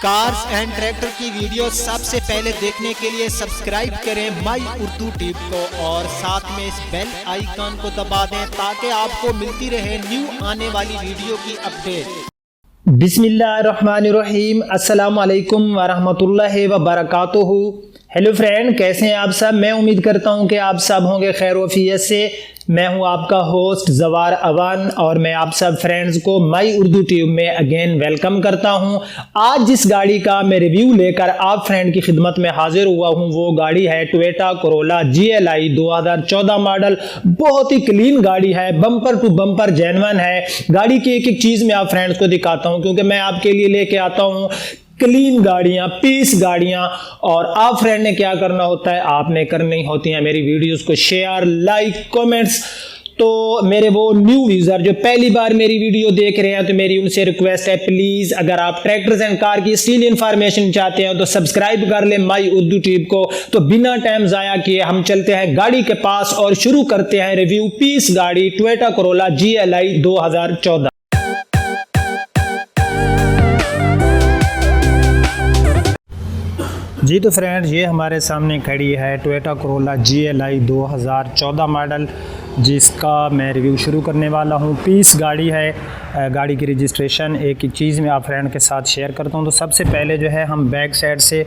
Cars and tractor की video सबसे पहले देखने के लिए सब्सक्राइब करें माई उर्दू टिप को और साथ में इस बेल आइकन को दबा दें ताकि आपको मिलती रहे न्यू आने वाली वीडियो की अपडेट। बिस्मिल्लाहिर्रहमानिर्रहीम, अस्सलाम वालेकुम वरहमतुल्लाहि वबरकातुहू। हेलो फ्रेंड, कैसे हैं आप सब। मैं उम्मीद करता हूं कि आप सब होंगे खैर वफियत से। मैं हूं आपका होस्ट जवार अवान और मैं आप सब फ्रेंड्स को माई उर्दू ट्यूब में अगेन वेलकम करता हूं। आज जिस गाड़ी का मैं रिव्यू लेकर आप फ्रेंड की खिदमत में हाजिर हुआ हूं वो गाड़ी है टोयोटा कोरोला GLI 2014 मॉडल। बहुत ही क्लीन गाड़ी है, बम्पर टू बम्पर जेन्युइन है। गाड़ी की एक एक चीज़ मैं आप फ्रेंड्स को दिखाता हूँ क्योंकि मैं आपके लिए लेके आता हूँ क्लीन गाड़ियां, पीस गाड़ियां। और आप फ्रेंड ने क्या करना होता है, आपने करनी होती है मेरी वीडियोस को शेयर, लाइक, कमेंट्स। तो मेरे वो न्यू यूजर जो पहली बार मेरी वीडियो देख रहे हैं तो मेरी उनसे रिक्वेस्ट है, प्लीज अगर आप ट्रैक्टर्स एंड कार की स्टिल इंफॉर्मेशन चाहते हैं तो सब्सक्राइब कर ले माई उर्दू ट्यूब को। तो बिना टाइम जाया किए हम चलते हैं गाड़ी के पास और शुरू करते हैं रिव्यू पीस गाड़ी टोयोटा कोरोला GLI 2014। जी तो फ्रेंड्स, ये हमारे सामने खड़ी है टोयोटा कोरोला GLI 2014 मॉडल, जिसका मैं रिव्यू शुरू करने वाला हूँ। पीस गाड़ी है। गाड़ी की रजिस्ट्रेशन एक एक चीज़ मैं आप फ्रेंड के साथ शेयर करता हूँ। तो सबसे पहले जो है हम बैक साइड से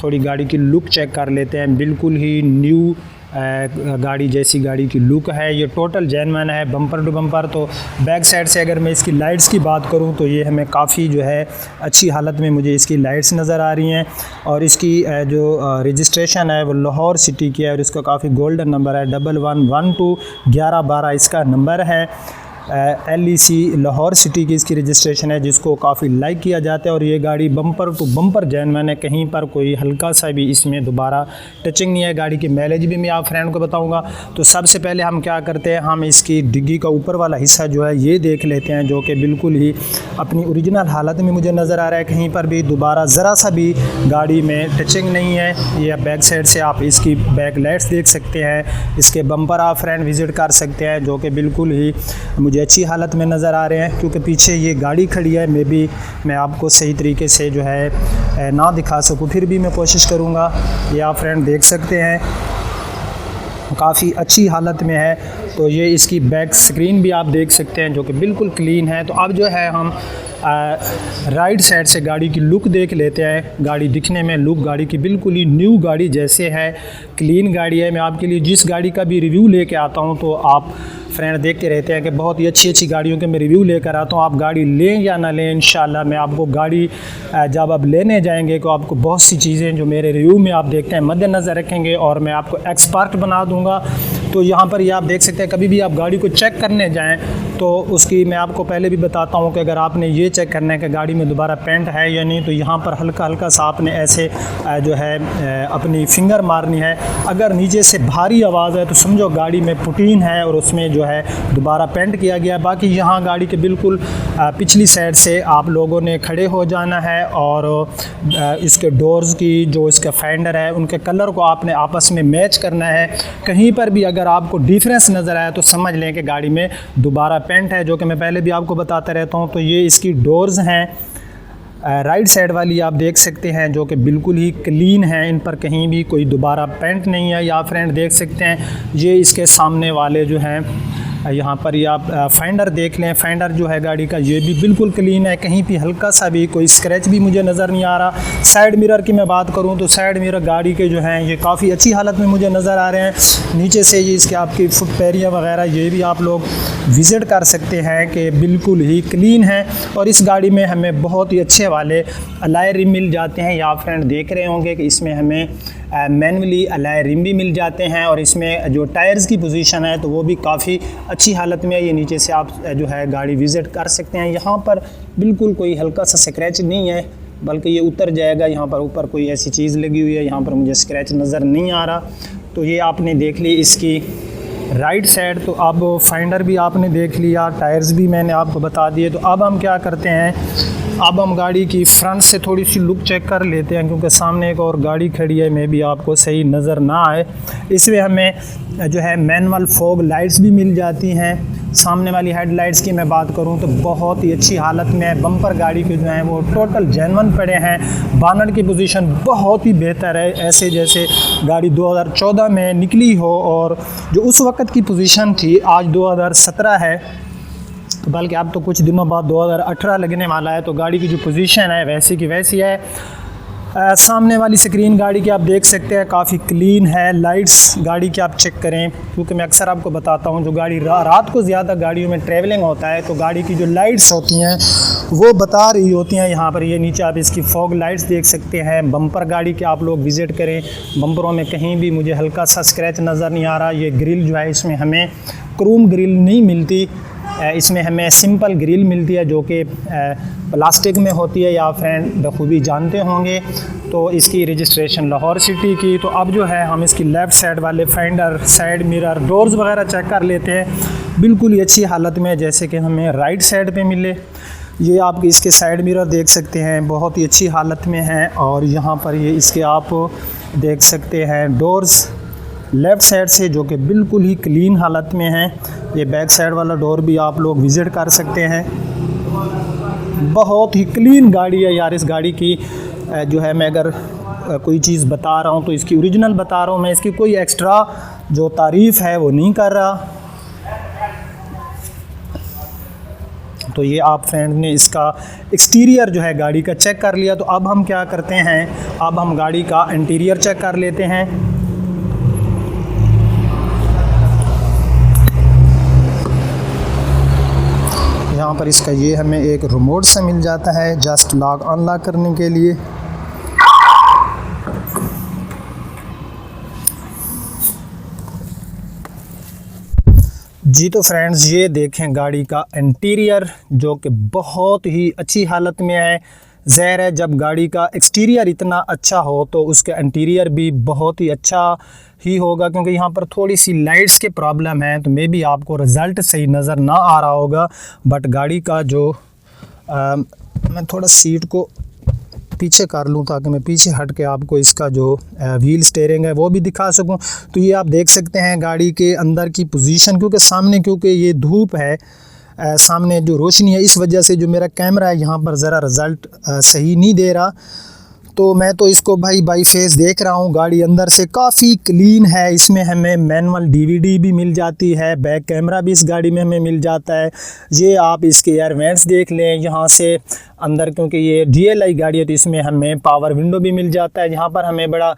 थोड़ी गाड़ी की लुक चेक कर लेते हैं। बिल्कुल ही न्यू गाड़ी जैसी गाड़ी की लुक है। ये टोटल जेन्युइन है, बम्पर टू बम्पर। तो बैक साइड से अगर मैं इसकी लाइट्स की बात करूं तो ये हमें काफ़ी जो है अच्छी हालत में मुझे इसकी लाइट्स नज़र आ रही हैं। और इसकी जो रजिस्ट्रेशन है वो लाहौर सिटी की है और इसका काफ़ी गोल्डन नंबर है 1112 1112 इसका नंबर है। LEC लाहौर सिटी की इसकी रजिस्ट्रेशन है, जिसको काफ़ी लाइक किया जाता है। और ये गाड़ी बम्पर टू बम्पर जेन्युइन है, कहीं पर कोई हल्का सा भी इसमें दोबारा टचिंग नहीं है। गाड़ी की माइलेज भी मैं आप फ्रेंड को बताऊंगा। तो सबसे पहले हम क्या करते हैं, हम इसकी डिग्गी का ऊपर वाला हिस्सा जो है ये देख लेते हैं, जो कि बिल्कुल ही अपनी ओरिजिनल हालत में मुझे नज़र आ रहा है। कहीं पर भी दोबारा ज़रा सा भी गाड़ी में टचिंग नहीं है। ये बैक साइड से आप इसकी बैक लाइट्स देख सकते हैं। इसके बम्पर आप फ्रेंड विज़िट कर सकते हैं, जो कि बिल्कुल ही मुझे अच्छी हालत में नज़र आ रहे हैं। क्योंकि पीछे ये गाड़ी खड़ी है, मैं आपको सही तरीके से जो है ना दिखा सकूं, फिर भी मैं कोशिश करूंगा। ये आप फ्रेंड देख सकते हैं काफ़ी अच्छी हालत में है। तो ये इसकी बैक स्क्रीन भी आप देख सकते हैं, जो कि बिल्कुल क्लीन है। तो अब जो है हम राइट साइड से गाड़ी की लुक देख लेते हैं। गाड़ी दिखने में लुक गाड़ी की बिल्कुल ही न्यू गाड़ी जैसे है, क्लीन गाड़ी है। मैं आपके लिए जिस गाड़ी का भी रिव्यू लेके आता हूं तो आप फ्रेंड देखते रहते हैं कि बहुत ही अच्छी अच्छी गाड़ियों के मैं रिव्यू लेकर आता हूं। आप गाड़ी लें या ना लें, इंशाल्लाह मैं आपको गाड़ी जब आप लेने जाएंगे तो आपको बहुत सी चीज़ें जो मेरे रिव्यू में आप देखते हैं मद्देनज़र रखेंगे और मैं आपको एक्सपर्ट बना दूँगा। तो यहाँ पर ये आप देख सकते हैं, कभी भी आप गाड़ी को चेक करने जाएँ तो उसकी मैं आपको पहले भी बताता हूँ कि अगर आपने ये चेक करना है कि गाड़ी में दोबारा पेंट है या नहीं, तो यहाँ पर हल्का हल्का सा आपने ऐसे जो है अपनी फिंगर मारनी है। अगर नीचे से भारी आवाज़ है तो समझो गाड़ी में पुटीन है और उसमें जो है दोबारा पेंट किया गया। बाकी यहाँ गाड़ी के बिल्कुल पिछली साइड से आप लोगों ने खड़े हो जाना है और इसके डोर्स की जो इसका फेंडर है उनके कलर को आपने आपस में मैच करना है। कहीं पर भी अगर आपको डिफरेंस नज़र आया तो समझ लें कि गाड़ी में दोबारा पेंट है, जो कि मैं पहले भी आपको बताता रहता हूँ। तो ये इसकी डोर्स हैं राइट साइड वाली आप देख सकते हैं, जो कि बिल्कुल ही क्लीन है, इन पर कहीं भी कोई दोबारा पेंट नहीं है। या फ्रेंड देख सकते हैं ये इसके सामने वाले जो हैं यहाँ पर ये आप फाइंडर देख लें। फाइंडर जो है गाड़ी का ये भी बिल्कुल क्लीन है, कहीं भी हल्का सा भी कोई स्क्रैच भी मुझे नज़र नहीं आ रहा। साइड मिरर की मैं बात करूँ तो साइड मिरर गाड़ी के जो हैं ये काफ़ी अच्छी हालत में मुझे नज़र आ रहे हैं। नीचे से ये इसके आपकी फुट पैरियाँ वगैरह ये भी आप लोग विज़िट कर सकते हैं कि बिल्कुल ही क्लीन है। और इस गाड़ी में हमें बहुत ही अच्छे वाले अलॉय रिम मिल जाते हैं। या आप फ्रेंड देख रहे होंगे कि इसमें हमें मैनुअली अलॉय रिम भी मिल जाते हैं। और इसमें जो टायर्स की पोजीशन है तो वो भी काफ़ी अच्छी हालत में है। ये नीचे से आप जो है गाड़ी विज़िट कर सकते हैं। यहाँ पर बिल्कुल कोई हल्का सा स्क्रैच नहीं है, बल्कि ये उतर जाएगा। यहाँ पर ऊपर कोई ऐसी चीज़ लगी हुई है, यहाँ पर मुझे स्क्रैच नज़र नहीं आ रहा। तो ये आपने देख ली इसकी राइट साइड। तो अब फाइंडर भी आपने देख लिया, टायर्स भी मैंने आपको बता दिए। तो अब हम क्या करते हैं, अब हम गाड़ी की फ्रंट से थोड़ी सी लुक चेक कर लेते हैं, क्योंकि सामने एक और गाड़ी खड़ी है, मे भी आपको सही नज़र ना आए। इसमें हमें जो है मैनुअल फॉग लाइट्स भी मिल जाती हैं। सामने वाली हेडलाइट्स की मैं बात करूं तो बहुत ही अच्छी हालत में है। बम्पर गाड़ी के जो हैं वो टोटल जेन्युइन पड़े हैं। बानट की पोजीशन बहुत ही बेहतर है, ऐसे जैसे गाड़ी 2014 में निकली हो और जो उस वक्त की पोजीशन थी आज 2017 है, तो बल्कि अब तो कुछ दिनों बाद 2018 लगने वाला है, तो गाड़ी की जो पोजीशन है वैसी की वैसी है। सामने वाली स्क्रीन गाड़ी की आप देख सकते हैं काफ़ी क्लीन है। लाइट्स गाड़ी की आप चेक करें, क्योंकि मैं अक्सर आपको बताता हूं जो गाड़ी रात को ज़्यादा गाड़ियों में ट्रैवलिंग होता है तो गाड़ी की जो लाइट्स होती हैं वो बता रही होती हैं। यहाँ पर ये नीचे आप इसकी फॉग लाइट्स देख सकते हैं। बम्पर गाड़ी के आप लोग विज़िट करें, बम्परों में कहीं भी मुझे हल्का सा स्क्रैच नज़र नहीं आ रहा। ये ग्रिल जो है इसमें हमें क्रोम ग्रिल नहीं मिलती, इसमें हमें सिंपल ग्रिल मिलती है जो कि प्लास्टिक में होती है, या फ्रेंड बखूबी जानते होंगे। तो इसकी रजिस्ट्रेशन लाहौर सिटी की। तो अब जो है हम इसकी लेफ़्ट साइड वाले फेंडर, साइड मिरर, डोर्स वगैरह चेक कर लेते हैं। बिल्कुल ही अच्छी हालत में जैसे कि हमें राइट साइड पे मिले। ये आप इसके साइड मिरर देख सकते हैं, बहुत ही अच्छी हालत में हैं। और यहाँ पर ये इसके आप देख सकते हैं डोर्स लेफ़्ट साइड से जो कि बिल्कुल ही क्लीन हालत में हैं। ये बैक साइड वाला डोर भी आप लोग विज़िट कर सकते हैं। बहुत ही क्लीन गाड़ी है यार। इस गाड़ी की जो है मैं अगर कोई चीज़ बता रहा हूँ तो इसकी ओरिजिनल बता रहा हूँ मैं, इसकी कोई एक्स्ट्रा जो तारीफ़ है वो नहीं कर रहा। तो ये आप फ्रेंड ने इसका एक्सटीरियर जो है गाड़ी का चेक कर लिया। तो अब हम क्या करते हैं, अब हम गाड़ी का इंटीरियर चेक कर लेते हैं। यहाँ पर इसका ये हमें एक रिमोट से मिल जाता है जस्ट लॉक अनलॉक करने के लिए। जी तो फ्रेंड्स ये देखें गाड़ी का इंटीरियर जो कि बहुत ही अच्छी हालत में है। ज़ाहिर है जब गाड़ी का एक्सटीरियर इतना अच्छा हो तो उसका इंटीरियर भी बहुत ही अच्छा ही होगा, क्योंकि यहाँ पर थोड़ी सी लाइट्स के प्रॉब्लम है तो मे भी आपको रिज़ल्ट सही नज़र ना आ रहा होगा। बट गाड़ी का जो मैं थोड़ा सीट को पीछे कर लूँ ताकि मैं पीछे हट के आपको इसका जो व्हील स्टीयरिंग है वो भी दिखा सकूँ। तो ये आप देख सकते हैं गाड़ी के अंदर की पोजीशन, क्योंकि सामने क्योंकि ये धूप है, सामने जो रोशनी है, इस वजह से जो मेरा कैमरा है यहाँ पर ज़रा रिज़ल्ट सही नहीं दे रहा। तो मैं तो इसको भाई बाई फेस देख रहा हूँ। गाड़ी अंदर से काफ़ी क्लीन है। इसमें हमें मैनुअल डीवीडी भी मिल जाती है, बैक कैमरा भी इस गाड़ी में हमें मिल जाता है। ये आप इसके एयर वेंट्स देख लें यहाँ से अंदर, क्योंकि ये DLI गाड़ी है तो इसमें हमें पावर विंडो भी मिल जाता है। यहाँ पर हमें बड़ा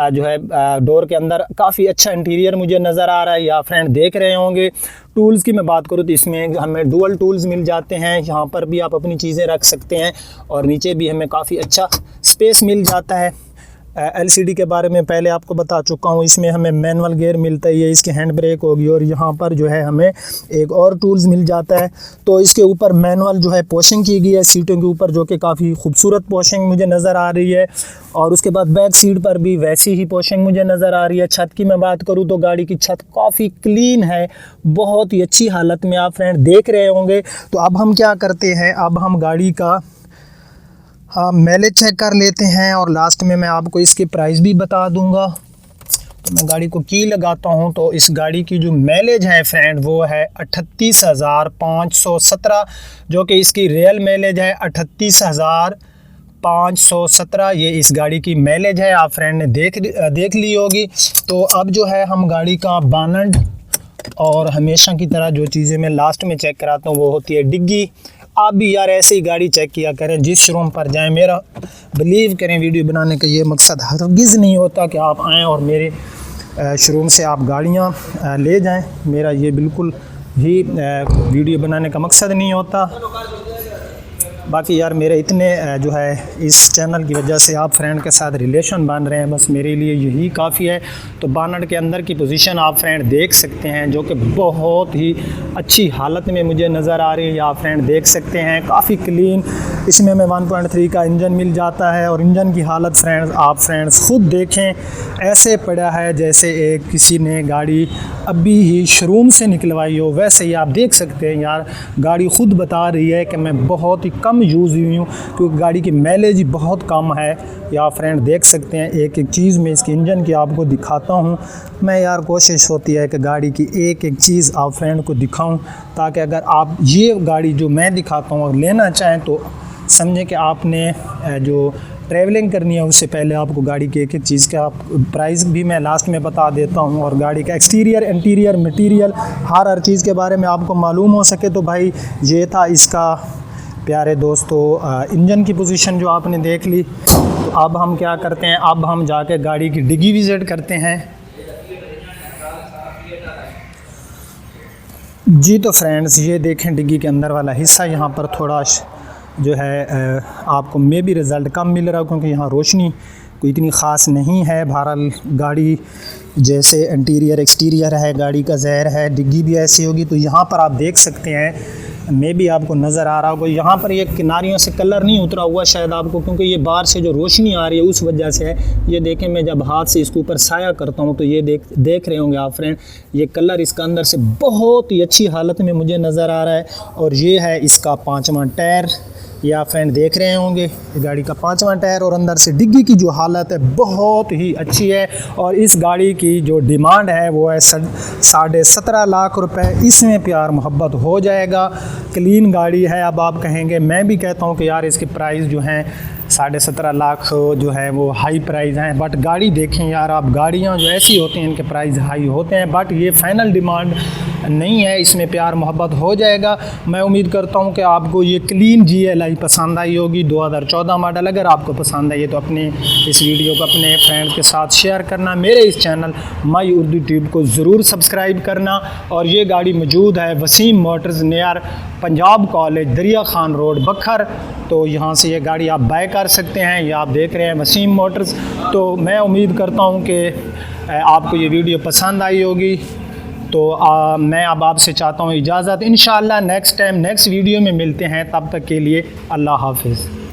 जो है डोर के अंदर काफ़ी अच्छा इंटीरियर मुझे नज़र आ रहा है, या फ्रेंड देख रहे होंगे। टूल्स की मैं बात करूँ तो इसमें हमें डुअल टूल्स मिल जाते हैं। यहाँ पर भी आप अपनी चीज़ें रख सकते हैं और नीचे भी हमें काफ़ी अच्छा स्पेस मिल जाता है। LCD के बारे में पहले आपको बता चुका हूँ। इसमें हमें मैनुअल गियर मिलता है, ये इसकी हैंड ब्रेक होगी, और यहाँ पर जो है हमें एक और टूल्स मिल जाता है। तो इसके ऊपर मैनुअल जो है पोशिंग की गई है सीटों के ऊपर, जो कि काफ़ी खूबसूरत पोशिंग मुझे नज़र आ रही है। और उसके बाद बैक सीट पर भी वैसी ही पोशिंग मुझे नज़र आ रही है। छत की मैं बात करूँ तो गाड़ी की छत काफ़ी क्लीन है, बहुत ही अच्छी हालत में आप फ्रेंड देख रहे होंगे। तो अब हम क्या करते हैं, अब हम गाड़ी का माइलेज चेक कर लेते हैं और लास्ट में मैं आपको इसकी प्राइस भी बता दूंगा। तो मैं गाड़ी को की लगाता हूं तो इस गाड़ी की जो माइलेज है फ्रेंड वो है 38,517, जो कि इसकी रियल माइलेज है 38,517। ये इस गाड़ी की माइलेज है, आप फ्रेंड ने देख ली होगी। तो अब जो है हम गाड़ी का बानट और हमेशा की तरह जो चीज़ें मैं लास्ट में चेक कराता हूँ वो होती है डिग्गी। आप भी यार ऐसे ही गाड़ी चेक किया करें जिस शोरूम पर जाएं। मेरा बिलीव करें वीडियो बनाने का ये मकसद हरगिज़ नहीं होता कि आप आएँ और मेरे शोरूम से आप गाड़ियाँ ले जाएं। मेरा ये बिल्कुल ही वीडियो बनाने का मकसद नहीं होता। बाकी यार मेरे इतने जो है इस चैनल की वजह से आप फ्रेंड के साथ रिलेशन बन रहे हैं, बस मेरे लिए यही काफ़ी है। तो बानट के अंदर की पोजीशन आप फ्रेंड देख सकते हैं, जो कि बहुत ही अच्छी हालत में मुझे नज़र आ रही है। आप फ्रेंड देख सकते हैं काफ़ी क्लीन इसमें हमें 1.3 का इंजन मिल जाता है और इंजन की हालत फ्रेंड्स खुद देखें, ऐसे पड़ा है जैसे एक किसी ने गाड़ी अभी ही शोरूम से निकलवाई हो। वैसे ही आप देख सकते हैं यार, गाड़ी खुद बता रही है कि मैं बहुत ही कम यूज़ हुई हूँ, क्योंकि गाड़ी की माइलेज बहुत कम है। या फ्रेंड देख सकते हैं, एक एक चीज़ में इसके इंजन की आपको दिखाता हूँ मैं। यार कोशिश होती है कि गाड़ी की एक एक चीज़ आप फ्रेंड को दिखाऊं, ताकि अगर आप ये गाड़ी जो मैं दिखाता हूँ और लेना चाहें तो समझें कि आपने जो ट्रैवलिंग करनी है उससे पहले आपको गाड़ी की एक एक चीज़ का प्राइस भी मैं लास्ट में बता देता हूँ, और गाड़ी का एक्सटीरियर, इंटीरियर, मटेरियल, हर चीज़ के बारे में आपको मालूम हो सके। तो भाई ये था इसका प्यारे दोस्तों इंजन की पोजीशन जो आपने देख ली। तो अब हम क्या करते हैं, अब हम जाके गाड़ी की डिग्गी विज़िट करते हैं। जी तो फ्रेंड्स ये देखें डिग्गी के अंदर वाला हिस्सा, यहाँ पर थोड़ा जो है आपको मे भी रिज़ल्ट कम मिल रहा है, क्योंकि यहाँ रोशनी कोई इतनी ख़ास नहीं है। बहरहाल गाड़ी जैसे इंटीरियर एक्सटीरियर है गाड़ी का ज़हर है, डिग्गी भी ऐसी होगी। तो यहाँ पर आप देख सकते हैं, मे भी आपको नज़र आ रहा होगा, यहाँ पर ये किनारियों से कलर नहीं उतरा हुआ शायद आपको, क्योंकि ये बाहर से जो रोशनी आ रही है उस वजह से है। ये देखें, मैं जब हाथ से इसके ऊपर साया करता हूँ तो ये देख रहे होंगे आप फ्रेंड, ये कलर इसका अंदर से बहुत ही अच्छी हालत में मुझे नज़र आ रहा है। और ये है इसका 5वां टायर, ये आप फ्रेंड देख रहे होंगे, गाड़ी का 5वां टायर। और अंदर से डिग्गी की जो हालत है बहुत ही अच्छी है। और इस गाड़ी की जो डिमांड है वो है 17.5 लाख रुपए। इसमें प्यार मोहब्बत हो जाएगा, क्लीन गाड़ी है। अब आप कहेंगे, मैं भी कहता हूँ कि यार इसके प्राइस जो हैं 17.5 लाख जो है वो हाई प्राइस हैं, बट गाड़ी देखें यार आप, गाड़ियाँ जो ऐसी होती हैं इनके प्राइस हाई होते हैं, बट ये फाइनल डिमांड नहीं है, इसमें प्यार मोहब्बत हो जाएगा। मैं उम्मीद करता हूँ कि आपको ये क्लीन GLI पसंद आई होगी, 2014 मॉडल। अगर आपको पसंद आई है तो अपने इस वीडियो को अपने फ्रेंड्स के साथ शेयर करना, मेरे इस चैनल माई उर्दू ट्यूब को ज़रूर सब्सक्राइब करना। और ये गाड़ी मौजूद है Wasim motors near Punjab college, Dariya Khan road, बखर। तो यहाँ से ये गाड़ी आप बाय कर सकते हैं। ये आप देख रहे हैं वसीम मोटर्स। तो मैं उम्मीद करता हूँ कि आपको ये वीडियो पसंद आई होगी। तो मैं अब आपसे चाहता हूँ इजाज़त। इंशाअल्लाह नेक्स्ट टाइम नेक्स्ट वीडियो में मिलते हैं, तब तक के लिए अल्लाह हाफ़िज़।